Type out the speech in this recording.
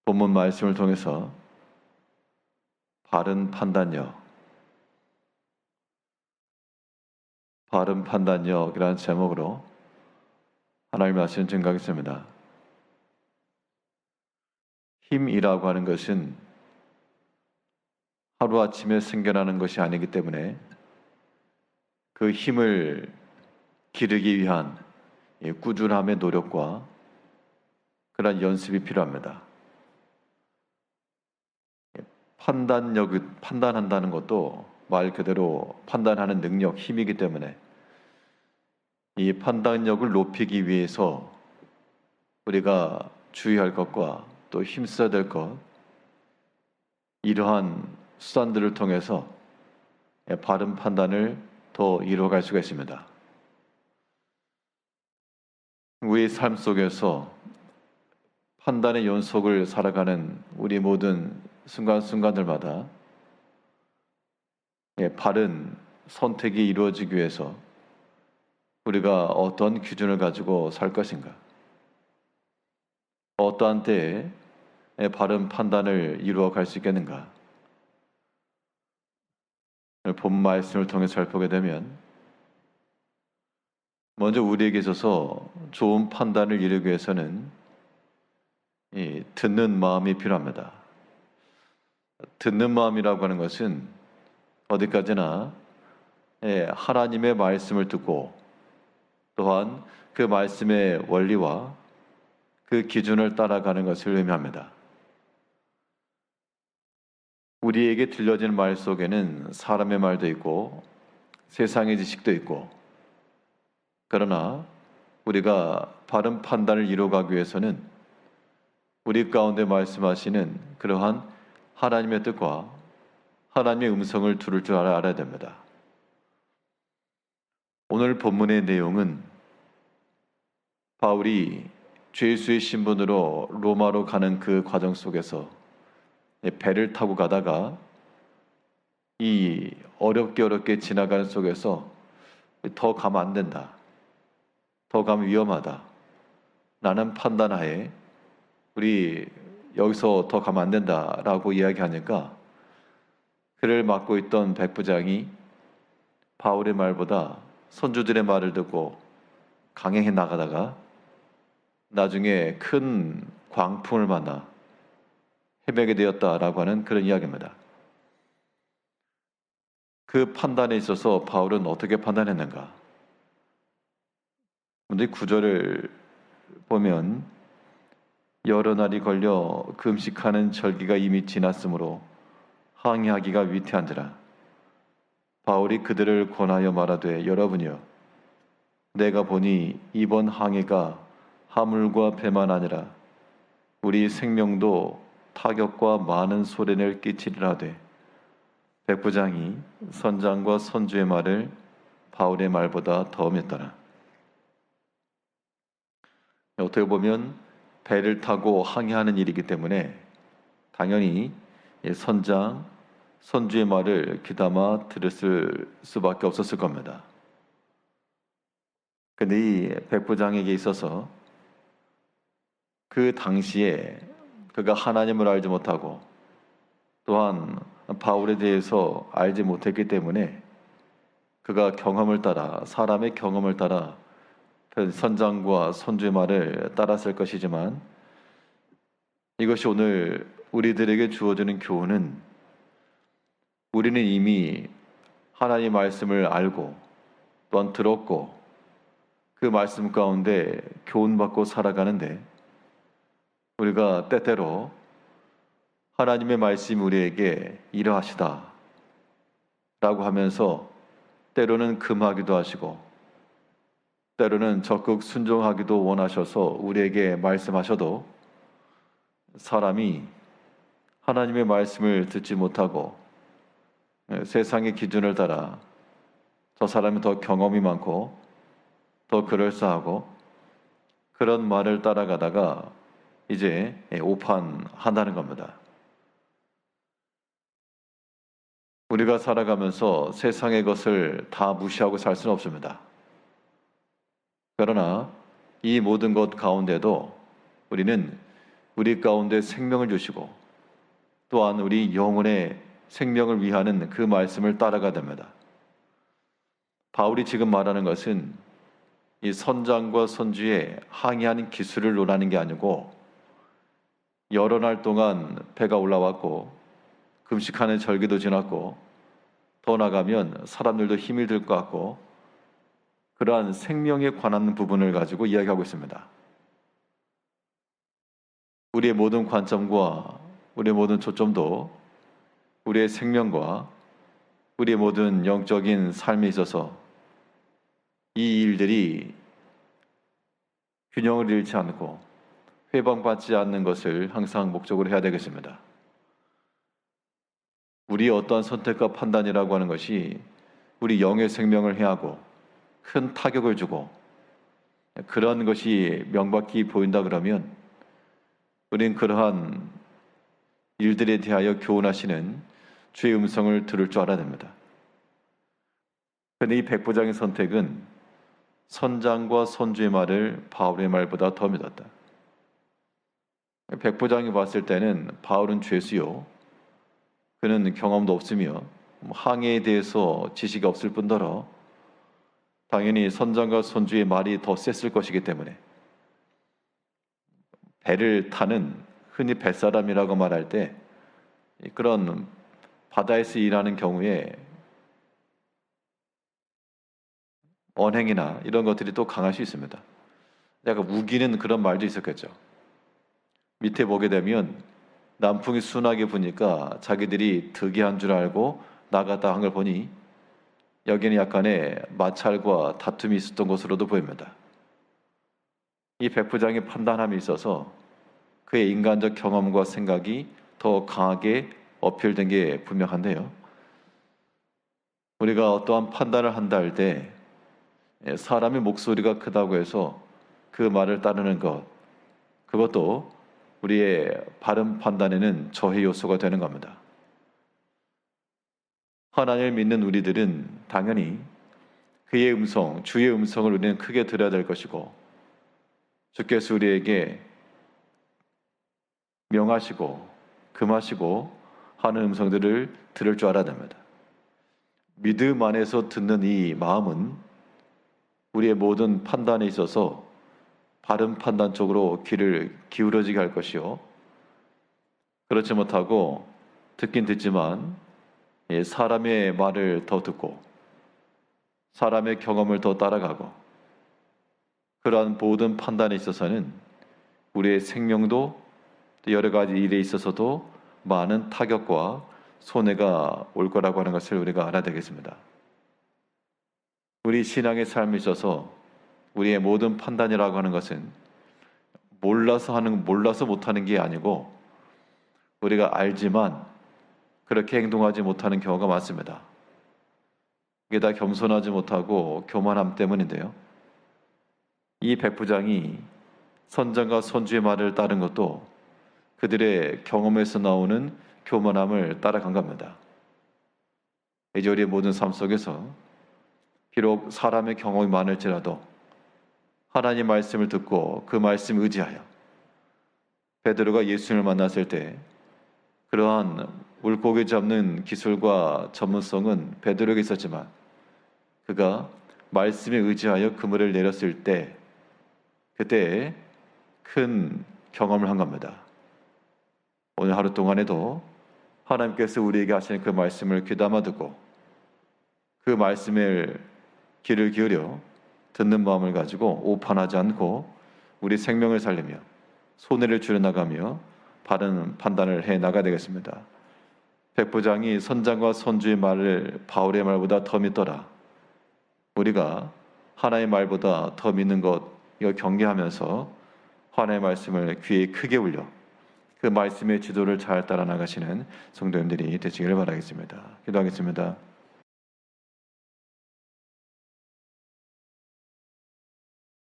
본문 말씀을 통해서 바른 판단력이라는 제목으로 하나님 말씀 증거하겠습니다. 힘이라고 하는 것은 하루아침에 생겨나는 것이 아니기 때문에 그 힘을 기르기 위한 꾸준함의 노력과 그런 연습이 필요합니다. 판단한다는 것도 말 그대로 판단하는 능력, 힘이기 때문에 이 판단력을 높이기 위해서 우리가 주의할 것과 또 힘써야 될 것, 이러한 수단들을 통해서 바른 판단을 더 이루어갈 수가 있습니다. 우리의 삶 속에서 판단의 연속을 살아가는 우리 모든 순간순간들마다 바른 선택이 이루어지기 위해서 우리가 어떤 기준을 가지고 살 것인가, 어떠한 때에 바른 판단을 이루어갈 수 있겠는가. 본 말씀을 통해 살펴보게 되면 먼저 우리에게 있어서 좋은 판단을 이루기 위해서는 듣는 마음이 필요합니다. 듣는 마음이라고 하는 것은 어디까지나 하나님의 말씀을 듣고 또한 그 말씀의 원리와 그 기준을 따라가는 것을 의미합니다. 우리에게 들려지는 말 속에는 사람의 말도 있고 세상의 지식도 있고, 그러나 우리가 바른 판단을 이루어가기 위해서는 우리 가운데 말씀하시는 그러한 하나님의 뜻과 하나님의 음성을 들을 줄 알아야 됩니다. 오늘 본문의 내용은 바울이 죄수의 신분으로 로마로 가는 그 과정 속에서 배를 타고 가다가 이 어렵게 지나가는 속에서 더 가면 안 된다, 더 가면 위험하다 라는 판단하에 우리 여기서 더 가면 안 된다라고 이야기하니까 그를 맡고 있던 백부장이 바울의 말보다 선주들의 말을 듣고 강행해 나가다가 나중에 큰 광풍을 만나 헤매게 되었다라고 하는 그런 이야기입니다. 그 판단에 있어서 바울은 어떻게 판단했는가? 먼저 9절을 보면 여러 날이 걸려 금식하는 절기가 이미 지났으므로 항해하기가 위태한지라. 바울이 그들을 권하여 말하되 여러분이여, 내가 보니 이번 항해가 하물과 배만 아니라 우리 생명도 타격과 많은 소련을 끼치리라 하되 백부장이 선장과 선주의 말을 바울의 말보다 더 믿더라. 어떻게 보면 배를 타고 항해하는 일이기 때문에 당연히 선장, 선주의 말을 귀담아 들었을 수밖에 없었을 겁니다. 근데 이 백부장에게 있어서 그 당시에 그가 하나님을 알지 못하고 또한 바울에 대해서 알지 못했기 때문에 그가 경험을 따라, 사람의 경험을 따라 선장과 선주의 말을 따랐을 것이지만, 이것이 오늘 우리들에게 주어지는 교훈은 우리는 이미 하나님의 말씀을 알고 또한 들었고 그 말씀 가운데 교훈받고 살아가는데, 우리가 때때로 하나님의 말씀이 우리에게 이러하시다 라고 하면서 때로는 금하기도 하시고 때로는 적극 순종하기도 원하셔서 우리에게 말씀하셔도 사람이 하나님의 말씀을 듣지 못하고 세상의 기준을 따라 저 사람이 더 경험이 많고 더 그럴싸하고 그런 말을 따라가다가 이제 오판한다는 겁니다. 우리가 살아가면서 세상의 것을 다 무시하고 살 수는 없습니다. 그러나 이 모든 것 가운데도 우리는 우리 가운데 생명을 주시고 또한 우리 영혼의 생명을 위하는 그 말씀을 따라가야 됩니다. 바울이 지금 말하는 것은 이 선장과 선주의 항해하는 기술을 논하는 게 아니고 여러 날 동안 배가 올라왔고 금식하는 절기도 지났고 더 나가면 사람들도 힘이 들 것 같고 그러한 생명에 관한 부분을 가지고 이야기하고 있습니다. 우리의 모든 관점과 우리의 모든 초점도 우리의 생명과 우리의 모든 영적인 삶에 있어서 이 일들이 균형을 잃지 않고 회방받지 않는 것을 항상 목적으로 해야 되겠습니다. 우리의 어떠한 선택과 판단이라고 하는 것이 우리 영의 생명을 해하고 큰 타격을 주고 그런 것이 명백히 보인다 그러면 우린 그러한 일들에 대하여 교훈하시는 주의 음성을 들을 줄 알아야 됩니다. 그런데 이 백부장의 선택은 선장과 선주의 말을 바울의 말보다 더 믿었다. 백부장이 봤을 때는 바울은 죄수요, 그는 경험도 없으며 항해에 대해서 지식이 없을 뿐더러 당연히 선장과 선주의 말이 더 셌을 것이기 때문에 배를 타는 흔히 뱃사람이라고 말할 때 그런 바다에서 일하는 경우에 언행이나 이런 것들이 또 강할 수 있습니다. 약간 우기는 그런 말도 있었겠죠. 밑에 보게 되면 남풍이 순하게 부니까 자기들이 득이한 줄 알고 나갔다 한 걸 보니 여기는 약간의 마찰과 다툼이 있었던 것으로도 보입니다. 이 백부장의 판단함이 있어서 그의 인간적 경험과 생각이 더 강하게 어필된 게 분명한데요. 우리가 어떠한 판단을 한다 할 때 사람의 목소리가 크다고 해서 그 말을 따르는 것, 그것도 우리의 바른 판단에는 저해 요소가 되는 겁니다. 하나님을 믿는 우리들은 당연히 그의 음성, 주의 음성을 우리는 크게 들어야 될 것이고 주께서 우리에게 명하시고 금하시고 하는 음성들을 들을 줄 알아야 됩니다. 믿음 안에서 듣는 이 마음은 우리의 모든 판단에 있어서 바른 판단 쪽으로 귀를 기울어지게 할 것이요, 그렇지 못하고 듣긴 듣지만 사람의 말을 더 듣고 사람의 경험을 더 따라가고 그러한 모든 판단에 있어서는 우리의 생명도 여러 가지 일에 있어서도 많은 타격과 손해가 올 거라고 하는 것을 우리가 알아야 되겠습니다. 우리 신앙의 삶에 있어서 우리의 모든 판단이라고 하는 것은 몰라서 못하는 게 아니고 우리가 알지만 그렇게 행동하지 못하는 경우가 많습니다. 이게 다 겸손하지 못하고 교만함 때문인데요. 이 백부장이 선장과 선주의 말을 따른 것도 그들의 경험에서 나오는 교만함을 따라간 겁니다. 이제 우리의 모든 삶 속에서 비록 사람의 경험이 많을지라도 하나님 말씀을 듣고 그 말씀 의지하여 베드로가 예수님을 만났을 때 그러한 물고기 잡는 기술과 전문성은 베드로에게 있었지만 그가 말씀에 의지하여 그물을 내렸을 때 그때 큰 경험을 한 겁니다. 오늘 하루 동안에도 하나님께서 우리에게 하시는 그 말씀을 귀담아 듣고 그 말씀을 귀를 기울여 듣는 마음을 가지고 오판하지 않고 우리 생명을 살리며 손해를 줄여나가며 바른 판단을 해 나가야 되겠습니다. 백부장이 선장과 선주의 말을 바울의 말보다 더 믿더라. 우리가 하나님의 말보다 더 믿는 것, 이거 경계하면서 하나님의 말씀을 귀에 크게 울려 그 말씀의 지도를 잘 따라 나가시는 성도님들이 되시기를 바라겠습니다. 기도하겠습니다.